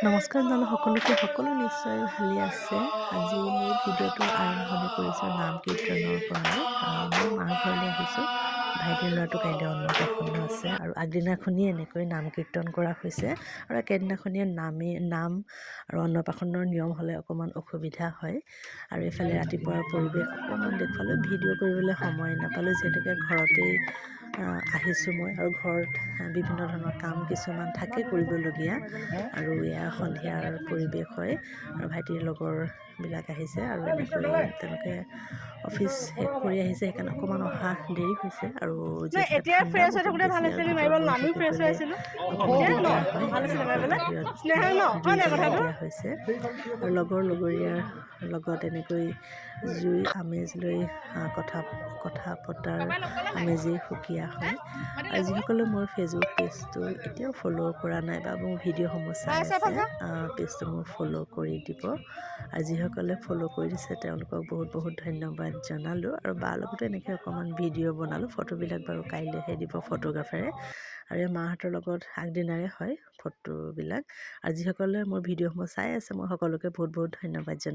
নমস্কাৰ জনালোঁ সকলোকে। সকলো নিশ্চয় ভালে আছে। আজি মোৰ ভিডিঅ'টো আৰম্ভণি কৰিছোঁ নাম কীৰ্তনৰ পৰাই। মই মাৰ ঘৰলৈ আহিছোঁ। ভাইটিৰ ল'ৰাটো কাইলৈ অন্নপ্ৰাশন আছে আৰু আগদিনাখনিয়ে এনেকৈ নাম কীৰ্তন কৰা হৈছে আৰু একেদিনাখনিয়ে নাম আৰু অন্নপ্ৰাশনৰ নিয়ম হ'লে অকণমান অসুবিধা হয়। আৰু এইফালে ৰাতিপুৱাৰ পৰিৱেশ অকণমান দেখুৱালোঁ। ভিডিঅ' কৰিবলৈ সময় নাপালোঁ যিহেতুকে ঘৰতেই আহিছোঁ মই, আৰু ঘৰত বিভিন্ন ধৰণৰ কাম কিছুমান থাকে কৰিবলগীয়া। আৰু এয়া সন্ধিয়াৰ পৰিৱেশ হয় আৰু ভাইটিৰ লগৰবিলাক আহিছে আৰু এনেকৈ তেওঁলোকে অফিচ শেষ কৰি আহিছে, সেইকাৰণে অকণমান অহা দেৰি হৈছে। আৰু যিহেতুকে ঠাণ্ডা বহুত বেছি আৰু ভিতৰত বহি থাকিবলৈ অকণমান দিগদাৰ হয়, সেইকাৰণে বাহিৰত দুই জেগাত দিয়া হৈছে। আৰু লগৰীয়াৰ লগত এনেকৈ জুই আমেজ লৈ কথা পতাৰ আমেজেই সুকীয়া হয়। আৰু যিসকলে মোৰ ফেচবুক পেজটো এতিয়াও ফ'ল' কৰা নাই বা মোৰ ভিডিঅ'সমূহ চাই আছে, পেজটো মোৰ ফ'ল' কৰি দিব। আৰু যিসকলে ফ'ল' কৰি দিছে তেওঁলোকক বহুত বহুত ধন্যবাদ জনালোঁ। আৰু বাৰ লগতো এনেকৈ অকণমান ভিডিঅ' বনালোঁ। ফটোবিলাক বাৰু কাইলৈহে দিব ফটোগ্ৰাফাৰে, আৰু এই মাহঁতৰ লগত আগদিনাৰে হয় ফটোবিলাক। আৰু যিসকলে মোৰ ভিডিঅ'সমূহ চাই আছে মই সকলোকে বহুত বহুত ধন্যবাদ জনালোঁ।